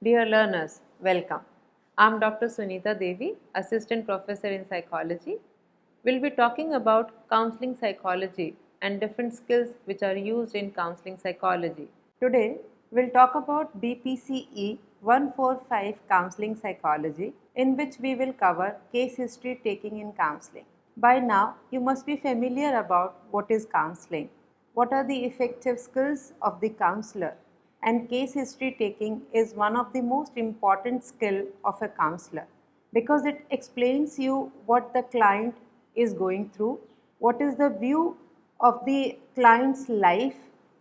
Dear learners, welcome. I am Dr. Sunita Devi, Assistant Professor in Psychology. We'll be talking about counseling psychology and different skills which are used in counseling psychology. Today, we'll talk about BPCE 145 Counseling Psychology, in which we will cover case history taking in counseling. By now, you must be familiar about what is counseling, what are the effective skills of the counselor, and case history taking is one of the most important skill of a counselor because it explains you what the client is going through, what is the view of the client's life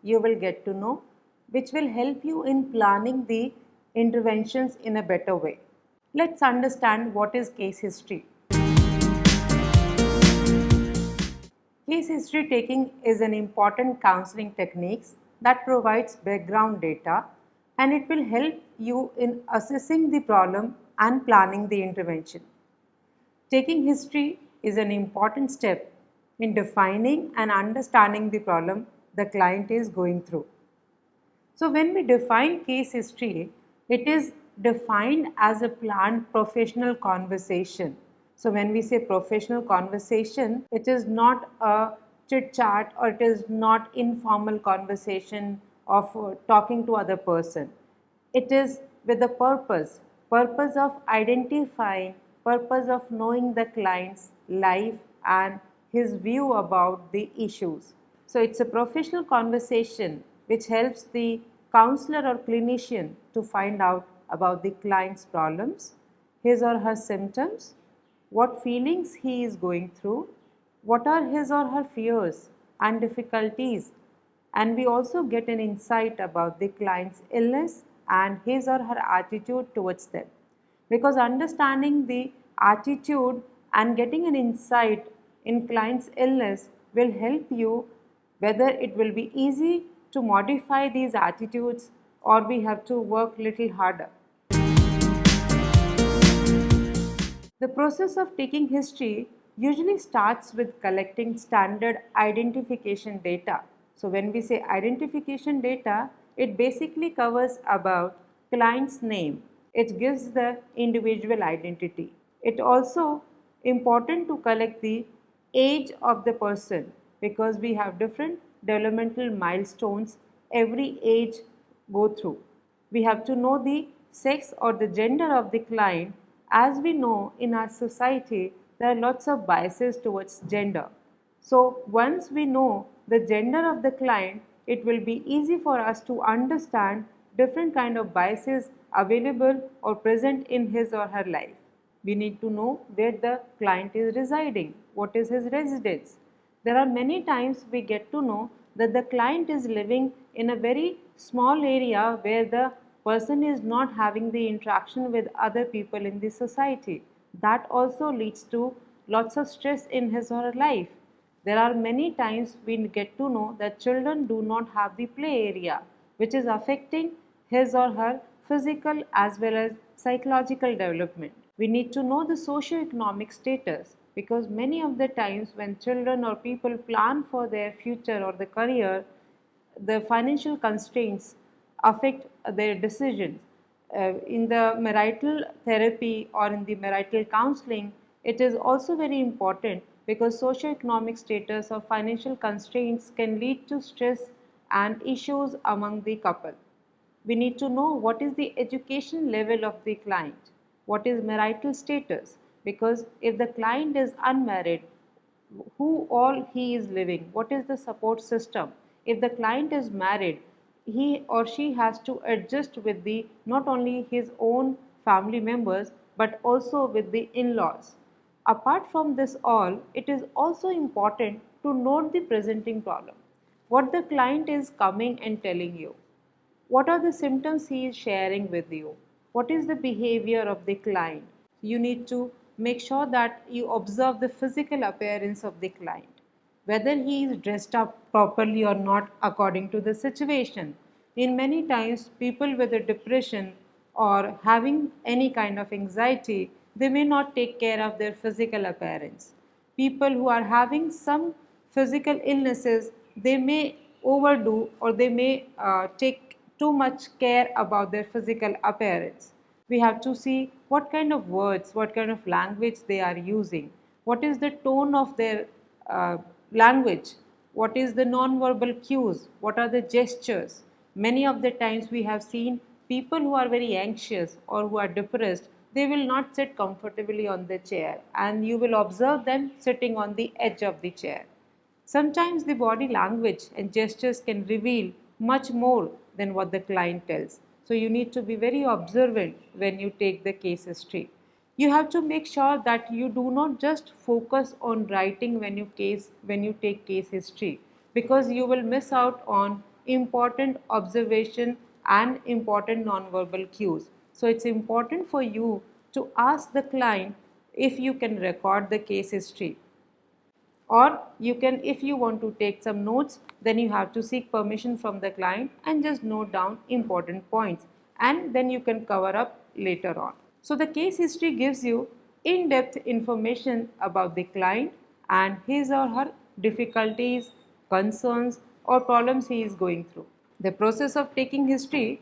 you will get to know, which will help you in planning the interventions in a better way. Let's understand what is case history. Case history taking is an important counseling technique that provides background data, and it will help you in assessing the problem and planning the intervention. Taking history is an important step in defining and understanding the problem the client is going through. So when we define case history, it is defined as a planned professional conversation. So when we say professional conversation, it is not a chit chat or it is not informal conversation of talking to other person. It is with the purpose of identifying, purpose of knowing the client's life and his view about the issues. So it's a professional conversation which helps the counselor or clinician to find out about the client's problems, his or her symptoms, what feelings he is going through, what are his or her fears and difficulties, and we also get an insight about the client's illness and his or her attitude towards them. Because understanding the attitude and getting an insight in client's illness will help you whether it will be easy to modify these attitudes or we have to work little harder. The process of taking history usually starts with collecting standard identification data. So when we say identification data, it basically covers about client's name. It gives the individual identity. It also important to collect the age of the person because we have different developmental milestones every age go through. We have to know the sex or the gender of the client. As we know in our society, there are lots of biases towards gender. So once we know the gender of the client, it will be easy for us to understand different kind of biases available or present in his or her life. We need to know where the client is residing, what is his residence. There are many times we get to know that the client is living in a very small area where the person is not having the interaction with other people in the society. That also leads to lots of stress in his or her life. There are many times we get to know that children do not have the play area, which is affecting his or her physical as well as psychological development. We need to know the socio-economic status because many of the times when children or people plan for their future or the career, the financial constraints affect their decisions. In the marital therapy or in the marital counseling, it is also very important because socio-economic status or financial constraints can lead to stress and issues among the couple. We need to know what is the education level of the client, what is marital status, because if the client is unmarried, who all he is living, what is the support system. If the client is married, he or she has to adjust with the not only his own family members but also with the in-laws. Apart from this all, it is also important to note the presenting problem, what the client is coming and telling you, what are the symptoms he is sharing with you, what is the behavior of the client. You need to make sure that you observe the physical appearance of the client, whether he is dressed up properly or not according to the situation. In many times, people with a depression or having any kind of anxiety, they may not take care of their physical appearance. People who are having some physical illnesses, they may overdo or they may take too much care about their physical appearance. We have to see what kind of words, what kind of language they are using, what is the tone of their language, what is the non-verbal cues, what are the gestures. Many of the times we have seen people who are very anxious or who are depressed, they will not sit comfortably on the chair, and you will observe them sitting on the edge of the chair. Sometimes the body language and gestures can reveal much more than what the client tells. So you need to be very observant when you take the case history. You have to make sure that you do not just focus on writing when you take case history, because you will miss out on important observation and important nonverbal cues. So it's important for you to ask the client if you can record the case history, or you can, if you want to take some notes, then you have to seek permission from the client and just note down important points, and then you can cover up later on. So the case history gives you in-depth information about the client and his or her difficulties, concerns, or problems he is going through. The process of taking history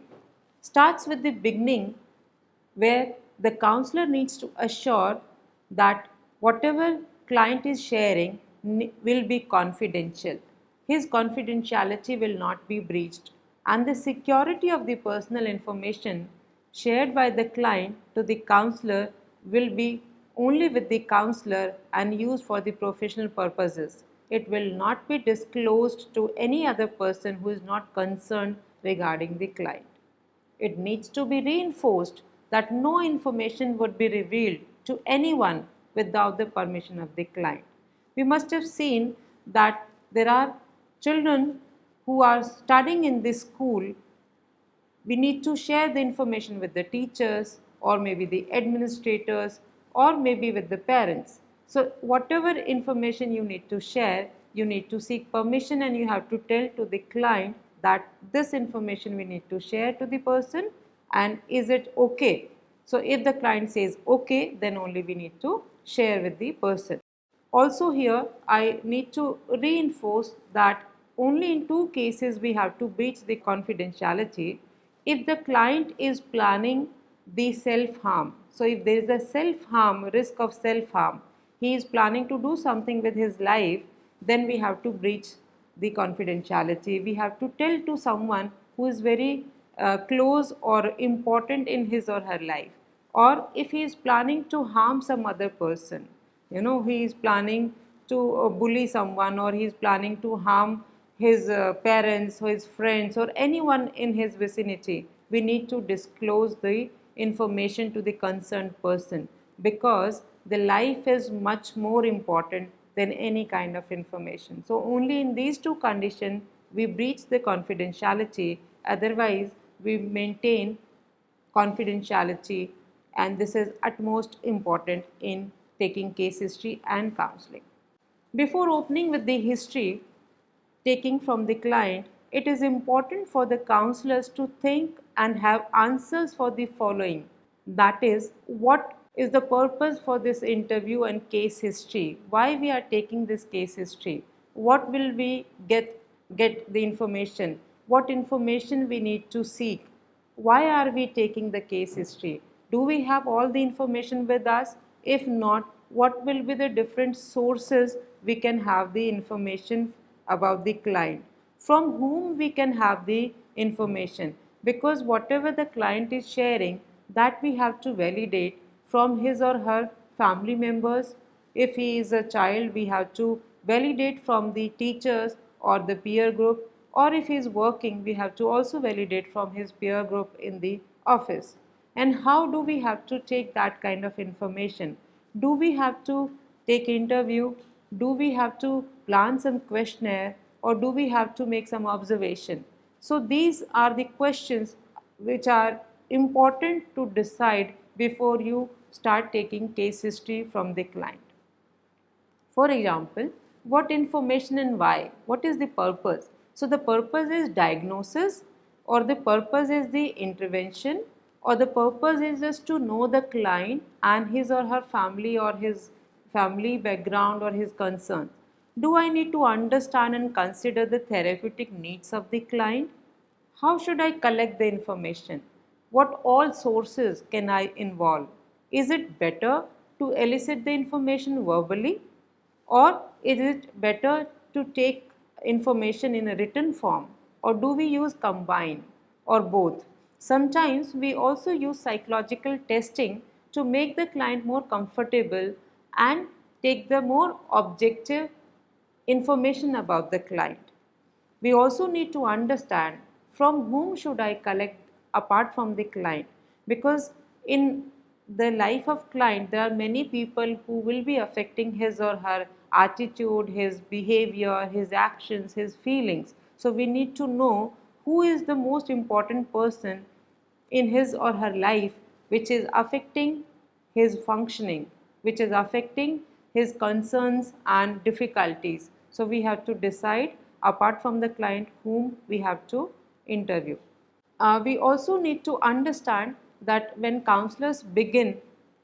starts with the beginning, where the counselor needs to assure that whatever client is sharing will be confidential. His confidentiality will not be breached, and the security of the personal information shared by the client to the counselor will be only with the counselor and used for the professional purposes. It will not be disclosed to any other person who is not concerned regarding the client. It needs to be reinforced that no information would be revealed to anyone without the permission of the client. We must have seen that there are children who are studying in this school. We need to share the information with the teachers, or maybe the administrators, or maybe with the parents. So whatever information you need to share, you need to seek permission, and you have to tell to the client that this information we need to share to the person, and is it okay. So if the client says okay, then only we need to share with the person. Also here I need to reinforce that only in two cases we have to breach the confidentiality: if the client is planning the self harm. So if there is a self harm, risk of self harm, he is planning to do something with his life, then we have to breach the confidentiality. We have to tell to someone who is very close or important in his or her life. Or if he is planning to harm some other person, he is planning to bully someone, or he is planning to harm his parents or his friends or anyone in his vicinity, we need to disclose the information to the concerned person, because the life is much more important than any kind of information. So only in these two conditions we breach the confidentiality, otherwise we maintain confidentiality, and this is utmost important in taking case history and counseling. Before opening with the history taking from the client, it is important for the counselors to think and have answers for the following. That is, what is the purpose for this interview and case history? Why we are taking this case history? What will we get the information? What information we need to seek? Why are we taking the case history? Do we have all the information with us? If not, what will be the different sources we can have the information about the client? From whom we can have the information? Because whatever the client is sharing, that we have to validate from his or her family members. If he is a child, we have to validate from the teachers or the peer group, or if he is working, we have to also validate from his peer group in the office. And how do we have to take that kind of information? Do we have to take interview? Do we have to plan some questionnaire, or do we have to make some observation? So these are the questions which are important to decide before you start taking case history from the client. For example, what information and why? What is the purpose? So the purpose is diagnosis, or the purpose is the intervention, or the purpose is just to know the client and his or her family, or his family background, or his concern. Do I need to understand and consider the therapeutic needs of the client? How should I collect the information? What all sources can I involve? Is it better to elicit the information verbally, or is it better to take information in a written form, or do we use combine or both? Sometimes we also use psychological testing to make the client more comfortable and take the more objective information about the client. We also need to understand from whom should I collect apart from the client, because in the life of client there are many people who will be affecting his or her attitude, his behavior, his actions, his feelings. So we need to know who is the most important person in his or her life which is affecting his functioning, which is affecting his concerns and difficulties. So we have to decide apart from the client whom we have to interview. We also need to understand that when counselors begin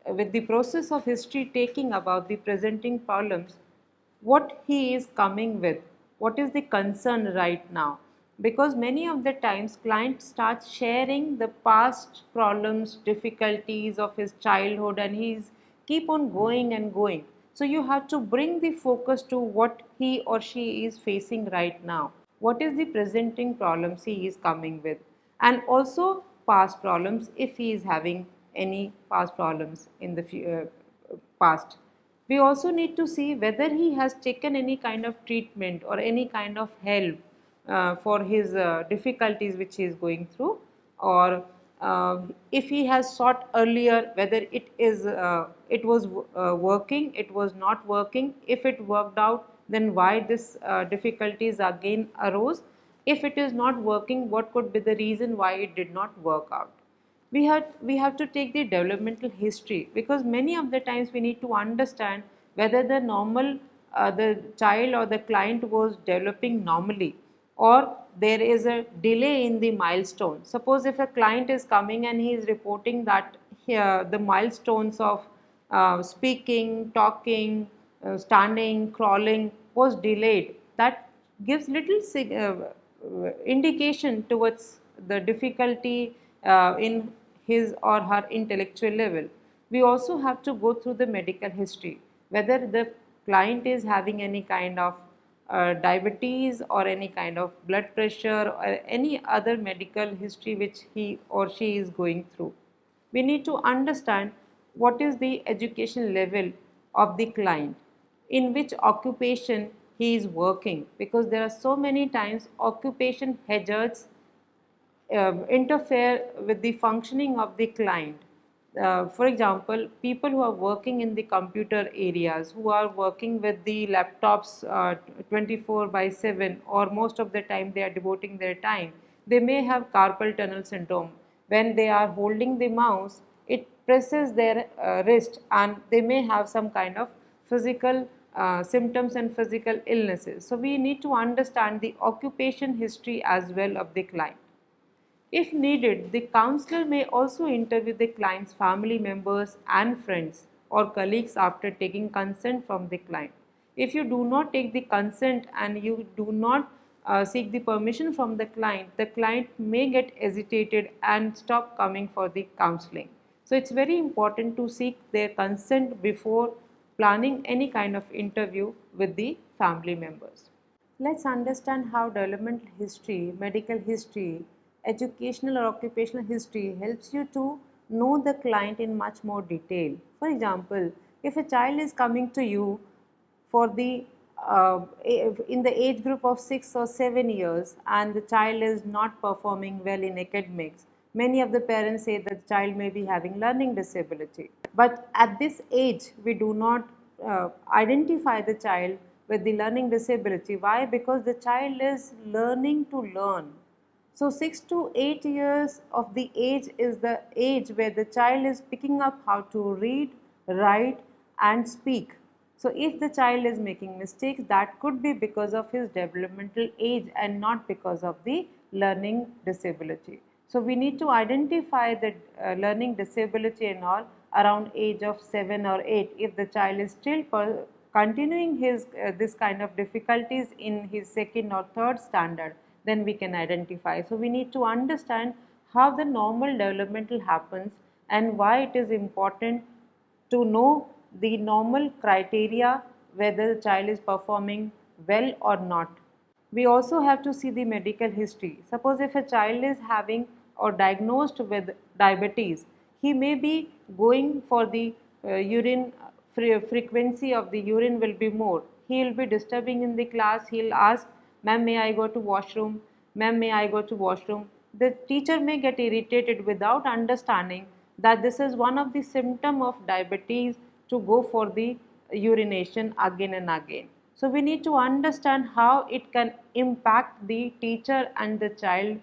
with the process of history taking about the presenting problems, what he is coming with, what is the concern right now. Because many of the times client starts sharing the past problems, difficulties of his childhood, and he's keep on going and going. So you have to bring the focus to what he or she is facing right now. What is the presenting problems he is coming with, and also past problems if he is having any past problems in the past. We also need to see whether he has taken any kind of treatment or any kind of help for his difficulties which he is going through, or if he has sought earlier whether it was working, it was not working. If it worked out, then why this difficulties again arose? If it is not working, what could be the reason why it did not work out? We have to take the developmental history, because many of the times we need to understand whether the child or the client was developing normally, or there is a delay in the milestone. Suppose if a client is coming and he is reporting that here the milestones of speaking, talking, standing, crawling was delayed, that gives little indication towards the difficulty in his or her intellectual level. We also have to go through the medical history, whether the client is having any kind of diabetes or any kind of blood pressure or any other medical history which he or she is going through. We need to understand what is the education level of the client, in which occupation he is working, because there are so many times occupation hazards interfere with the functioning of the client. For example, people who are working in the computer areas, who are working with the laptops 24 by 7, or most of the time they are devoting their time, they may have carpal tunnel syndrome. When they are holding the mouse, it presses their wrist, and they may have some kind of physical symptoms and physical illnesses. So we need to understand the occupation history as well of the client. If needed, the counselor may also interview the client's family members and friends or colleagues after taking consent from the client. If you do not take the consent and you do not seek the permission from the client may get agitated and stop coming for the counseling. So it's very important to seek their consent before planning any kind of interview with the family members. Let's understand how developmental history, medical history, educational or occupational history helps you to know the client in much more detail. For example, if a child is coming to you for the in the age group of 6 or 7 years and the child is not performing well in academics, many of the parents say that the child may be having learning disability. But at this age, we do not identify the child with the learning disability. Why? Because the child is learning to learn. So 6 to 8 years of the age is the age where the child is picking up how to read, write and speak. So if the child is making mistakes, that could be because of his developmental age and not because of the learning disability. So we need to identify the learning disability and all around age of 7 or 8. If the child is still continuing his this kind of difficulties in his second or third standard, then we can identify. So we need to understand how the normal developmental happens and why it is important to know the normal criteria whether the child is performing well or not. We also have to see the medical history. Suppose if a child is having or diagnosed with diabetes, he may be going for the urine frequency of the urine will be more. He will be disturbing in the class. He'll ask, "Ma'am, may I go to washroom? Ma'am, may I go to washroom?" The teacher may get irritated without understanding that this is one of the symptom of diabetes to go for the urination again and again. So we need to understand how it can impact the teacher and the child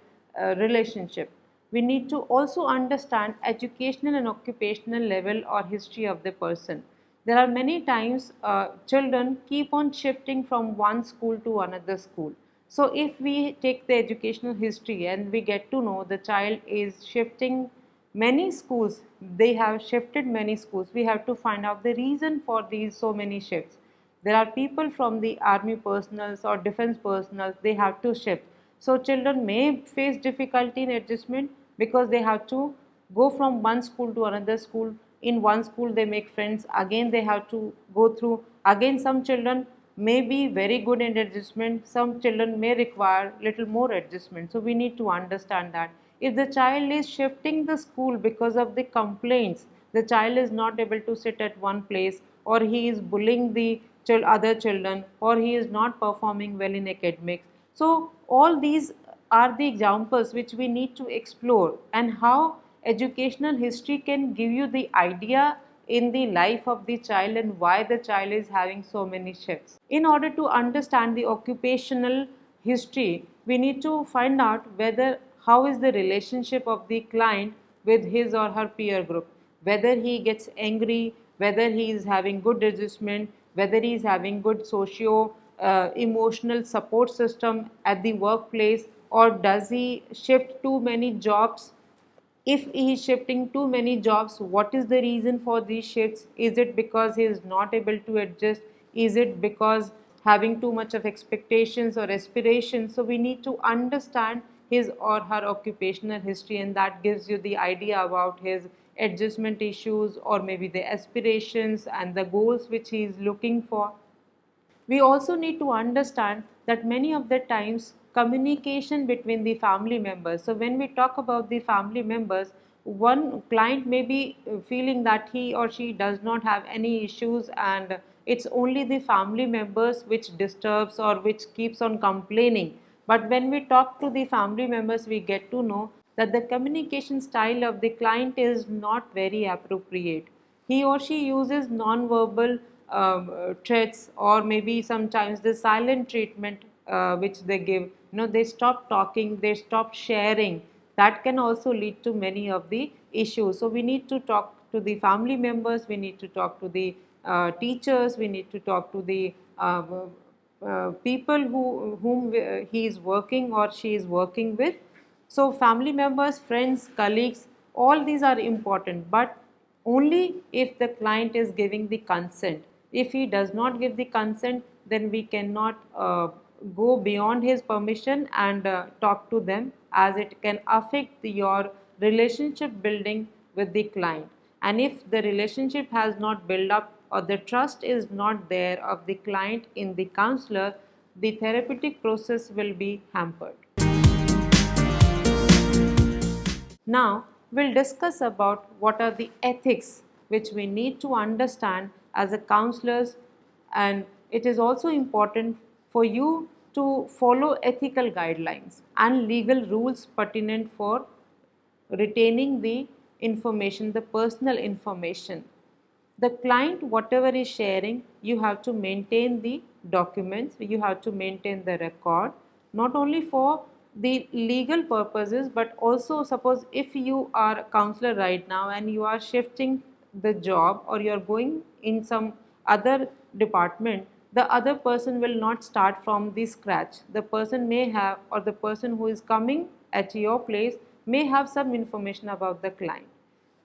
relationship. We need to also understand educational and occupational level or history of the person. There are many times children keep on shifting from one school to another school. So if we take the educational history and we get to know the child is shifting many schools, they have shifted many schools, we have to find out the reason for these so many shifts. There are people from the army personals or defense personals, they have to shift. So children may face difficulty in adjustment because they have to go from one school to another school. In one school they make friends, again they have to go through, again some children may be very good in adjustment, some children may require little more adjustment. So we need to understand that if the child is shifting the school because of the complaints, the child is not able to sit at one place, or he is bullying the other children, or he is not performing well in academics. So all these are the examples which we need to explore, and how educational history can give you the idea in the life of the child and why the child is having so many shifts. In order to understand the occupational history, we need to find out whether how is the relationship of the client with his or her peer group, whether he gets angry, whether he is having good adjustment, whether he is having good socio emotional support system at the workplace, or does he shift too many jobs. If he is shifting too many jobs, what is the reason for these shifts? Is it because he is not able to adjust? Is it because having too much of expectations or aspirations? So we need to understand his or her occupational history, and that gives you the idea about his adjustment issues, or maybe the aspirations and the goals which he is looking for. We also need to understand that many of the times communication between the family members. So when we talk about the family members, one client may be feeling that he or she does not have any issues, and it's only the family members which disturbs or which keeps on complaining. But when we talk to the family members, we get to know that the communication style of the client is not very appropriate. He or she uses non-verbal threats, or maybe sometimes the silent treatment which they give. They stop talking, they stop sharing. That can also lead to many of the issues. So we need to talk to the family members, we need to talk to the teachers, we need to talk to the people whom he is working or she is working with. So family members, friends, colleagues, all these are important, but only if the client is giving the consent. If he does not give the consent, then we cannot go beyond his permission and talk to them, as it can affect your relationship building with the client. And if the relationship has not built up, or the trust is not there of the client in the counselor, the therapeutic process will be hampered. Now we'll discuss about what are the ethics which we need to understand as a counselors, and it is also important for you to follow ethical guidelines and legal rules pertinent for retaining the information, the personal information. The client, whatever is sharing, you have to maintain the documents, you have to maintain the record, not only for the legal purposes, but also suppose if you are a counselor right now and you are shifting the job, or you are going in some other department, the other person will not start from the scratch. The person may have, or the person who is coming at your place may have some information about the client.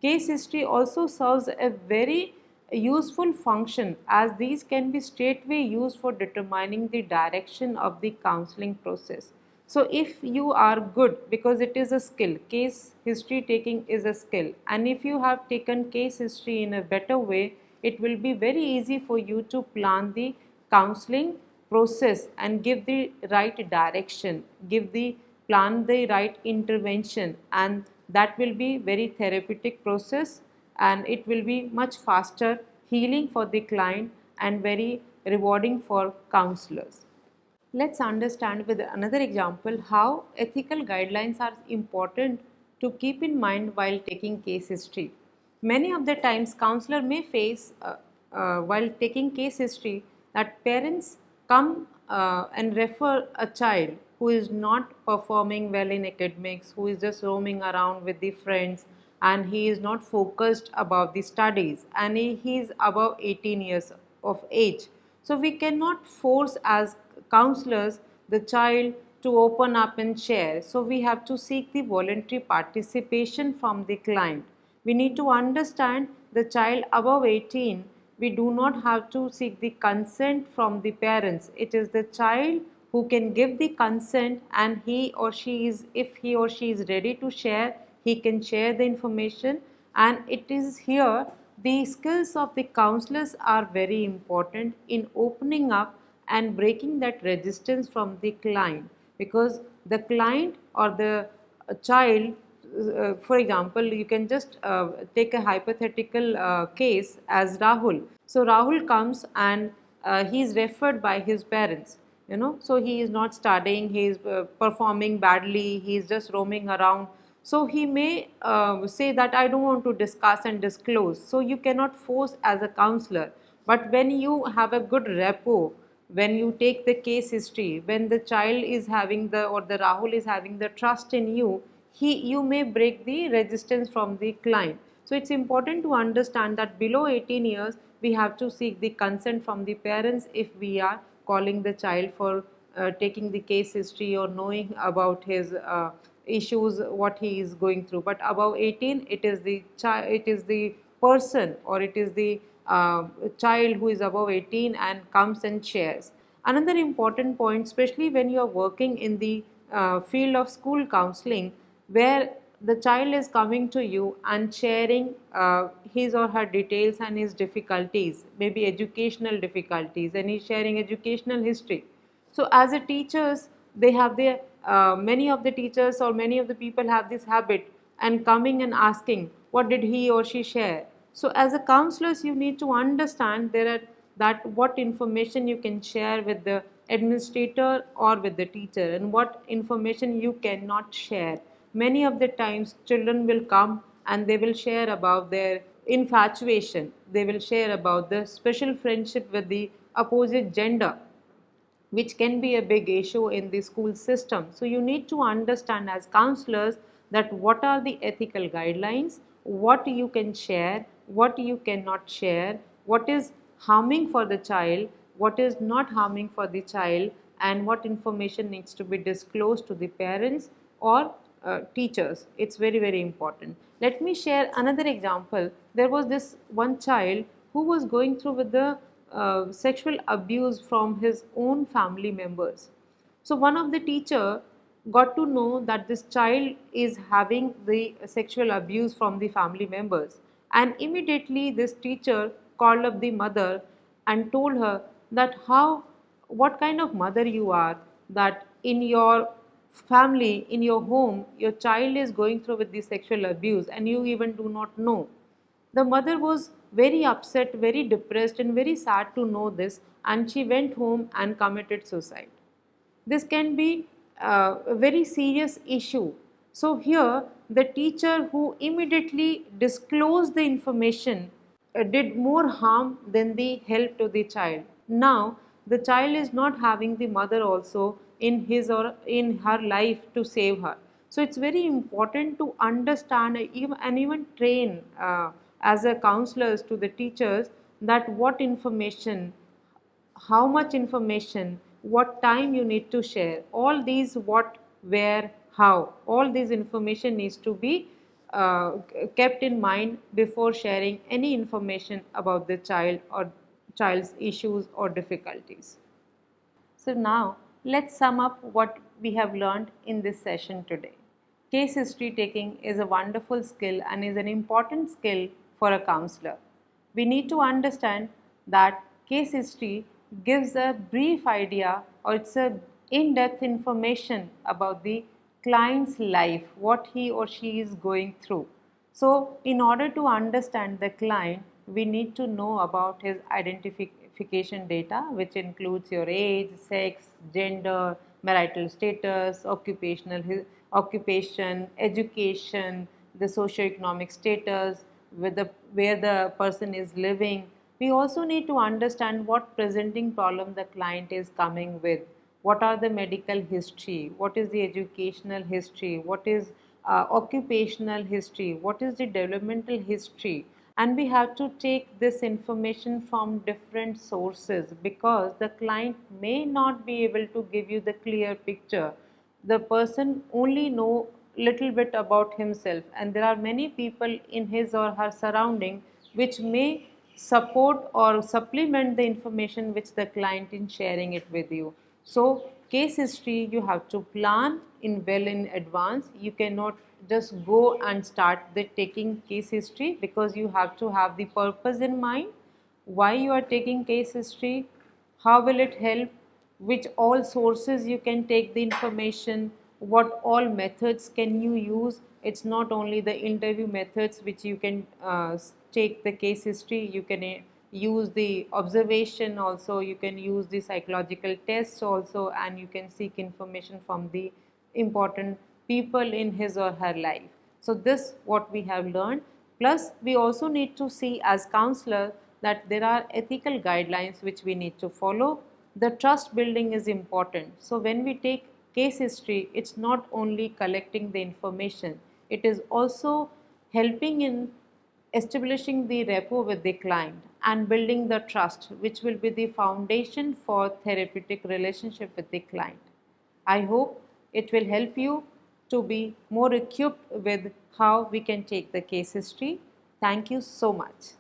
Case history also serves a very useful function, as these can be straightway used for determining the direction of the counseling process. So if you are good, because it is a skill, case history taking is a skill, and if you have taken case history in a better way, it will be very easy for you to plan the counseling process and give the right direction, give the plan the right intervention, and that will be very therapeutic process, and it will be much faster healing for the client and very rewarding for counselors. Let's understand with another example how ethical guidelines are important to keep in mind while taking case history. Many of the times, counselor may face while taking case history that parents come and refer a child who is not performing well in academics, who is just roaming around with the friends, and he is not focused about the studies, and he is above 18 years of age. So we cannot force as counselors the child to open up and share. So we have to seek the voluntary participation from the client. We need to understand the child above 18. We do not have to seek the consent from the parents. It is the child who can give the consent, and he or she is, if he or she is ready to share, he can share the information. And it is here the skills of the counselors are very important in opening up and breaking that resistance from the client, because the client or the child, for example, you can just take a hypothetical case as Rahul. So Rahul comes and he is referred by his parents, so he is not studying, he is performing badly, he is just roaming around. So he may say that I don't want to discuss and disclose. So you cannot force as a counselor. But when you have a good rapport, when you take the case history, when the child is having the, or the Rahul is having the trust in you, you may break the resistance from the client. So it's important to understand that below 18 years we have to seek the consent from the parents if we are calling the child for taking the case history or knowing about his issues, what he is going through. But above 18, it is the child, it is the person, or it is the child who is above 18 and comes and shares. Another important point, especially when you are working in the field of school counseling, where the child is coming to you and sharing his or her details and his difficulties, maybe educational difficulties, and he's sharing educational history. So as a teachers, they have their many of the teachers or many of the people have this habit and coming and asking what did he or she share. So as a counselors, you need to understand there are that what information you can share with the administrator or with the teacher, and what information you cannot share. Many of the times children will come and they will share about their infatuation, they will share about the special friendship with the opposite gender, which can be a big issue in the school system. So you need to understand as counselors that what are the ethical guidelines, what you can share, what you cannot share, what is harming for the child, what is not harming for the child, and what information needs to be disclosed to the parents or teachers. It's very, very important. Let me share another example. There was this one child who was going through with the sexual abuse from his own family members. So one of the teacher got to know that this child is having the sexual abuse from the family members, and immediately this teacher called up the mother and told her that how, what kind of mother you are, that in your family, in your home, your child is going through with the sexual abuse and you even do not know. The mother was very upset, very depressed, and very sad to know this, and she went home and committed suicide. This can be a very serious issue. So, here the teacher who immediately disclosed the information did more harm than the help to the child. Now, the child is not having the mother also in his or in her life to save her. So, it's very important to understand and even train as a counselors to the teachers that what information, how much information, what time you need to share, all these what, where, how, all these information needs to be kept in mind before sharing any information about the child or child's issues or difficulties. So now let's sum up what we have learned in this session today. Case history taking is a wonderful skill and is an important skill for a counselor. We need to understand that case history gives a brief idea, or it's a in-depth information about the client's life, what he or she is going through. So in order to understand the client, we need to know about his identification data, which includes your age, sex, gender, marital status, occupation, education, the socioeconomic status, where the person is living. We also need to understand what presenting problem the client is coming with. What are the medical history? What is the educational history? What is occupational history? What is the developmental history? And we have to take this information from different sources, because the client may not be able to give you the clear picture. The person only know little bit about himself, and there are many people in his or her surrounding which may support or supplement the information which the client is sharing it with you. So case history you have to plan in well in advance. You cannot just go and start the taking case history, because you have to have the purpose in mind, why you are taking case history, how will it help, which all sources you can take the information, what all methods can you use. It's not only the interview methods which you can take the case history, you can use the observation also, you can use the psychological tests also, and you can seek information from the important people in his or her life. So this what we have learned. Plus we also need to see as counselor that there are ethical guidelines which we need to follow. The trust building is important. So when we take case history, it's not only collecting the information, it is also helping in establishing the rapport with the client and building the trust, which will be the foundation for therapeutic relationship with the client. I hope it will help you to be more equipped with how we can take the case history. Thank you so much.